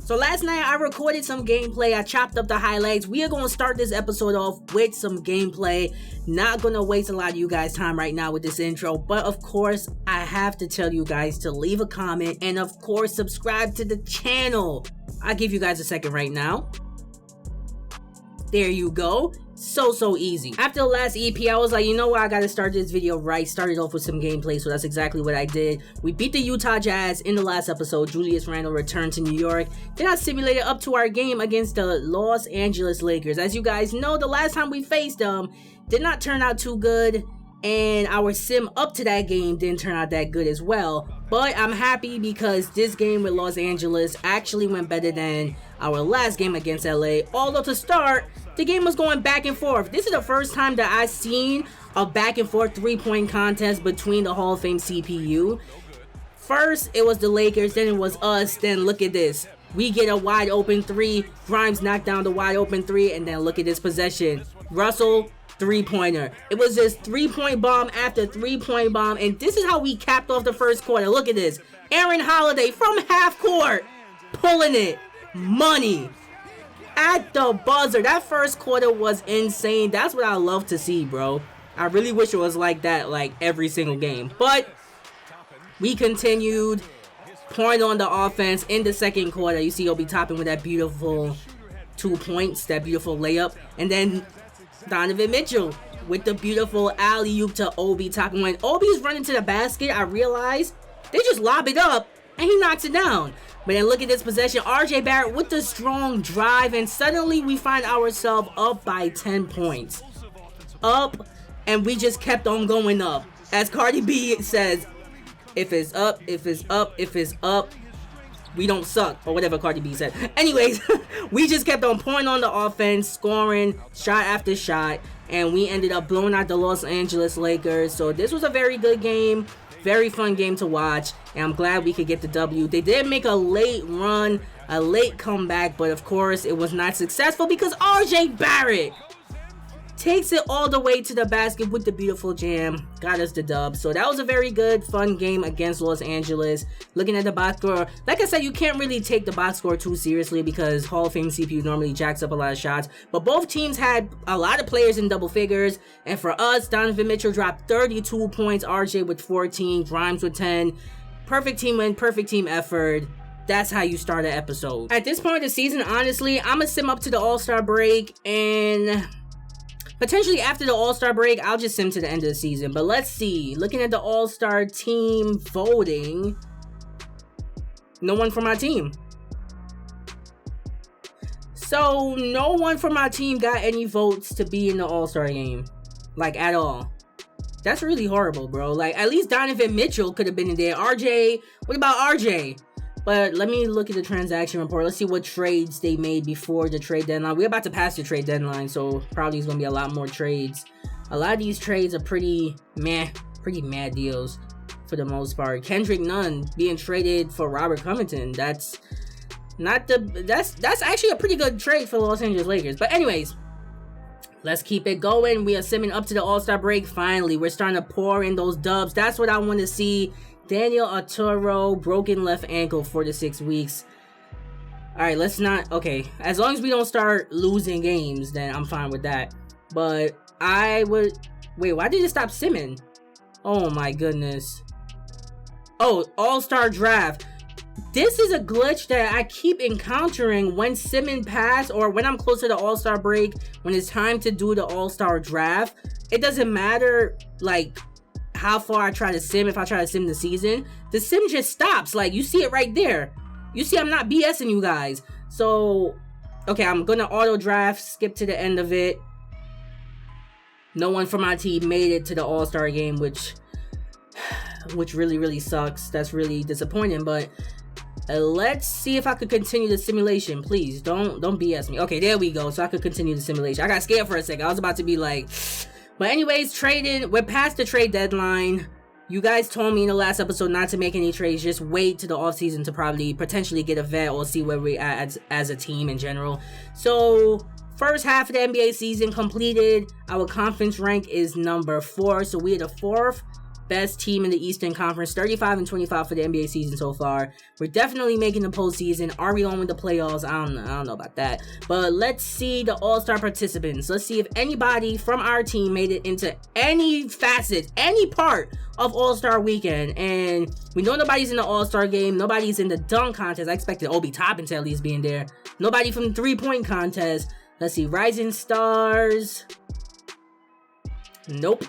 So last night I recorded some gameplay. I chopped up the highlights. We are going to start this episode off with some gameplay. Not going to waste a lot of you guys' time right now with this intro. But of course, I have to tell you guys to leave a comment. And of course, subscribe to the channel. I'll give you guys a second right now. There you go. So easy. After the last EP, I was like, you know what, I gotta start this video right. Started off with some gameplay, so that's exactly what I did. We beat the Utah Jazz in the last episode. Julius Randle returned to New York. Then I simulated up to our game against the Los Angeles Lakers. As you guys know, the last time we faced them did not turn out too good, and our sim up to that game didn't turn out that good as well. But I'm happy because this game with Los Angeles actually went better than our last game against LA. Although to start, the game was going back and forth. This is the first time that I've seen a back and forth 3-point contest between the Hall of Fame CPU. First, it was the Lakers, then it was us, then look at this. We get a wide open 3, Grimes knocked down the wide open 3, and then look at this possession. Russell, 3-pointer. It was just 3-point bomb after 3-point bomb, and this is how we capped off the first quarter. Look at this. Aaron Holiday from half court, pulling it. Money. At the buzzer. That first quarter was insane. That's what I love to see, bro. I really wish it was like that, like every single game. But we continued pouring on the offense in the second quarter. You see Obi Toppin with that beautiful 2 points, that beautiful layup. And then Donovan Mitchell with the beautiful alley-oop to Obi Toppin. When Obi's running to the basket, I realized they just lob it up and he knocks it down. But then look at this possession. RJ Barrett with the strong drive, and suddenly we find ourselves up by 10 points. Up, and we just kept on going up. As Cardi B says, if it's up, if it's up, if it's up, we don't suck, or whatever Cardi B said. Anyways, we just kept on pouring on the offense, scoring shot after shot, and we ended up blowing out the Los Angeles Lakers. So this was a very good game. Very fun game to watch, and I'm glad we could get the W. They did make a late run, a late comeback, but of course it was not successful because RJ Barrett takes it all the way to the basket with the beautiful jam. Got us the dub. So that was a very good, fun game against Los Angeles. Looking at the box score, like I said, you can't really take the box score too seriously because Hall of Fame CPU normally jacks up a lot of shots. But both teams had a lot of players in double figures. And for us, Donovan Mitchell dropped 32 points, RJ with 14, Grimes with 10. Perfect team win, perfect team effort. That's how you start an episode. At this point of the season, honestly, I'm going to sim up to the AllStar break, and potentially after the AllStar break, I'll just sim to the end of the season. But let's see. Looking at the AllStar team voting, no one from my team. So no one from my team got any votes to be in the AllStar game. Like, at all. That's really horrible, bro. Like, at least Donovan Mitchell could have been in there. RJ, what about RJ? But let me look at the transaction report. Let's see what trades they made before the trade deadline. We're about to pass the trade deadline, so probably it's going to be a lot more trades. A lot of these trades are pretty mad deals for the most part. Kendrick Nunn being traded for Robert Covington. That's actually a pretty good trade for the Los Angeles Lakers. But anyways, let's keep it going. We are simming up to the AllStar break. Finally, we're starting to pour in those dubs. That's what I want to see. Daniel Arturo, broken left ankle 4 to 6 weeks. Alright, let's not... Okay, as long as we don't start losing games, then I'm fine with that. But I would... Wait, why did it stop simming? Oh my goodness. Oh, AllStar Draft. This is a glitch that I keep encountering when simming pass, or when I'm close to the AllStar break, when it's time to do the AllStar Draft. It doesn't matter, like, how far I try to sim. If I try to sim the season, the sim just stops. Like, you see it right there. You see I'm not BSing you guys. So, okay, I'm gonna auto draft, skip to the end of it. No one from my team made it to the All-Star game, which really sucks. That's really disappointing. But let's see if I could continue the simulation. Please don't BS me. Okay, there we go. So I could continue the simulation. I got scared for a second. I was about to be like... But anyways, trading. We're past the trade deadline. You guys told me in the last episode not to make any trades. Just wait to the offseason to probably potentially get a vet or see where we're at as a team in general. So, first half of the NBA season completed. Our conference rank is number 4. So, we're the 4th best team in the Eastern Conference. 35-25 for the NBA season so far. We're definitely making the postseason. Are we going with the playoffs? I don't know about that. But let's see the All-Star participants. Let's see if anybody from our team made it into any facet, any part of All-Star Weekend. And we know nobody's in the All-Star game. Nobody's in the dunk contest. I expected Obi Toppin to at least be in there. Nobody from the three-point contest. Let's see, Rising Stars. Nope.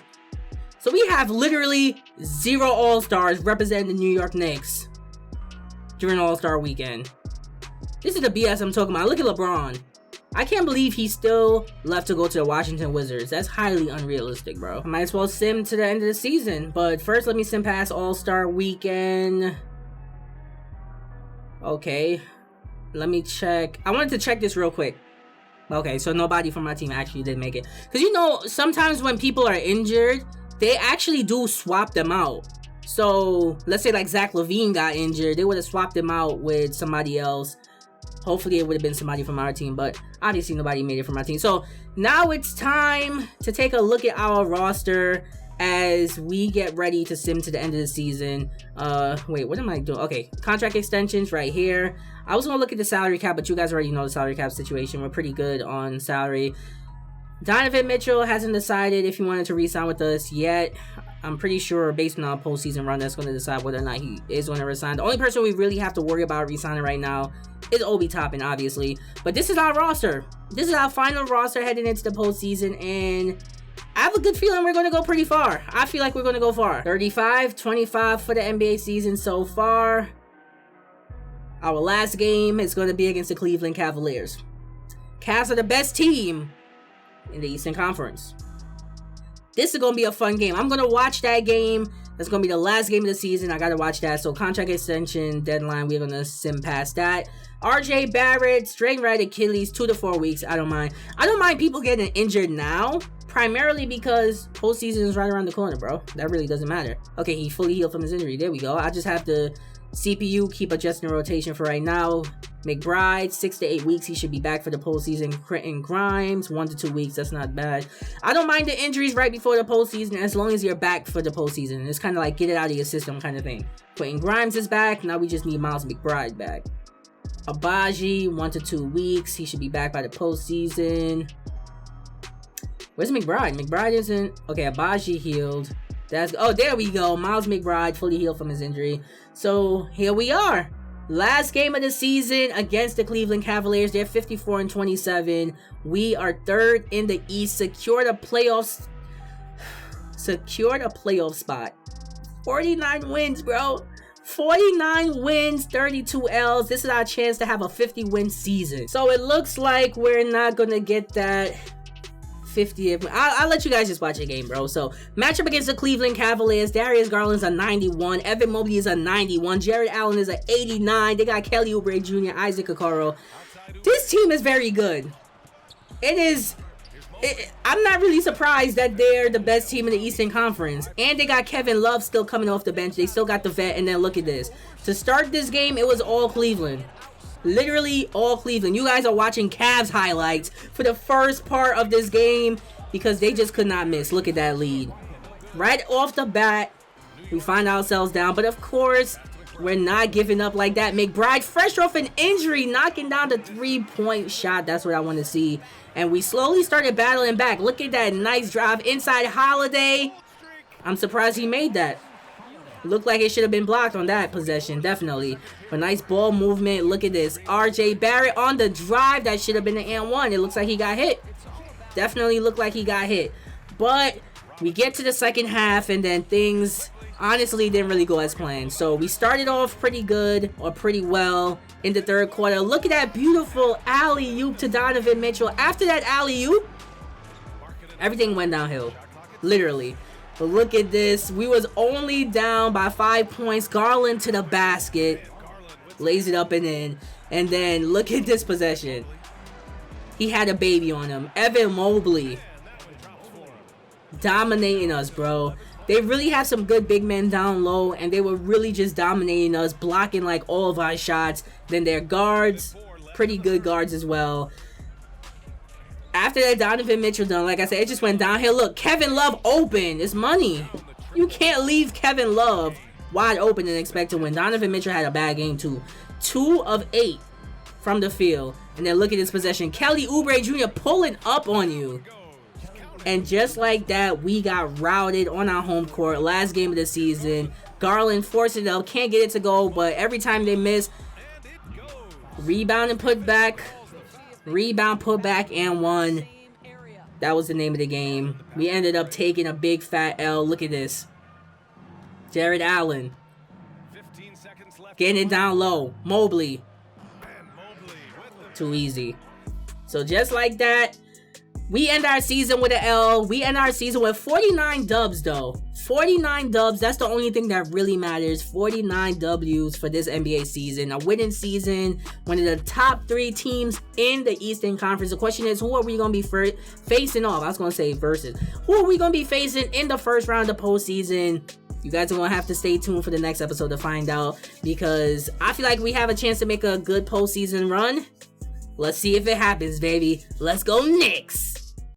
So we have literally 0 All-Stars representing the New York Knicks during All-Star Weekend. This is the BS I'm talking about. Look at LeBron. I can't believe he still left to go to the Washington Wizards. That's highly unrealistic, bro. I might as well sim to the end of the season. But first, let me sim past All-Star Weekend. Okay. Let me check. I wanted to check this real quick. Okay, so nobody from my team actually did make it. Because, you know, sometimes when people are injured, they actually do swap them out. So, let's say like Zach LaVine got injured. They would have swapped him out with somebody else. Hopefully, it would have been somebody from our team. But obviously, nobody made it from our team. So, now it's time to take a look at our roster as we get ready to sim to the end of the season. Wait, what am I doing? Okay, contract extensions right here. I was going to look at the salary cap, but you guys already know the salary cap situation. We're pretty good on salary. Donovan Mitchell hasn't decided if he wanted to re-sign with us yet. I'm pretty sure based on our postseason run, that's going to decide whether or not he is going to resign. The only person we really have to worry about re-signing right now is Obi Toppin, obviously. But this is our roster. This is our final roster heading into the postseason, and I have a good feeling we're going to go pretty far. I feel like we're going to go far. 35-25 for the NBA season so far. Our last game is going to be against the Cleveland Cavaliers. Cavs are the best team in the Eastern Conference. This is going to be a fun game. I'm going to watch that game. That's going to be the last game of the season. I got to watch that. So contract extension deadline, we're going to sim past that. RJ Barrett, strained right Achilles, 2 to 4 weeks. I don't mind. I don't mind people getting injured now, primarily because postseason is right around the corner, bro. That really doesn't matter. Okay, he fully healed from his injury. There we go. I just have to CPU, keep adjusting the rotation for right now. McBride, 6 to 8 weeks. He should be back for the postseason. Quentin Grimes, 1 to 2 weeks. That's not bad. I don't mind the injuries right before the postseason as long as you're back for the postseason. It's kind of like get it out of your system kind of thing. Quentin Grimes is back. Now we just need Miles McBride back. Abaji, 1 to 2 weeks. He should be back by the postseason. Where's McBride? McBride isn't... Okay, Abaji healed. Oh, there we go. Miles McBride fully healed from his injury. So, here we are. Last game of the season against the Cleveland Cavaliers. They're 54-27. We are third in the East. Secured a playoff spot. 49 wins, bro. 49 wins, 32 L's. This is our chance to have a 50-win season. So, it looks like we're not going to get that 50th. I'll let you guys just watch the game, bro. So, matchup against the Cleveland Cavaliers. Darius Garland's a 91. Evan Mobley is a 91. Jared Allen is a 89. They got Kelly Oubre Jr., Isaac Okoro. This team is very good. I'm not really surprised that they're the best team in the Eastern Conference. And they got Kevin Love still coming off the bench. They still got the vet. And then look at this. To start this game, it was all Cleveland. Literally all Cleveland. You guys are watching Cavs highlights for the first part of this game because they just could not miss. Look at that lead. Right off the bat, we find ourselves down. But of course, we're not giving up like that. McBride, fresh off an injury, knocking down the three-point shot. That's what I want to see. And we slowly started battling back. Look at that nice drive inside Holiday. I'm surprised he made that. Looked like it should have been blocked on that possession, definitely. But nice ball movement. Look at this. RJ Barrett on the drive. That should have been the and one. It looks like he got hit. Definitely looked like he got hit. But we get to the second half, and then things honestly didn't really go as planned. So we started off pretty good, or pretty well, in the third quarter. Look at that beautiful alley-oop to Donovan Mitchell. After that alley-oop, everything went downhill. Literally. But look at this. We was only down by 5 points. Garland to the basket. Lays it up and in. And then look at this possession. He had a baby on him. Evan Mobley. Dominating us, bro. They really have some good big men down low. And they were really just dominating us. Blocking like all of our shots. Then their guards. Pretty good guards as well. After that Donovan Mitchell done, like I said, it just went downhill. Look, Kevin Love open. It's money. You can't leave Kevin Love wide open and expect to win. Donovan Mitchell had a bad game too. 2 of 8 from the field. And then look at this possession. Kelly Oubre Jr. pulling up on you. And just like that, we got routed on our home court. Last game of the season. Garland forced it up. Can't get it to go. But every time they miss, rebound and put back. Rebound, put back, and 1. That was the name of the game. We ended up taking a big fat L. Look at this. Jared Allen. Getting it down low. Mobley. Too easy. So just like that, we end our season with an L. We end our season with 49 dubs though. 49 dubs. That's the only thing that really matters. 49 W's for this NBA season. A winning season. One of the top 3 teams in the Eastern Conference. The question is, who are we going to be facing off? I was going to say versus. Who are we going to be facing in the first round of postseason? You guys are going to have to stay tuned for the next episode to find out. Because I feel like we have a chance to make a good postseason run. Let's see if it happens, baby. Let's go Knicks.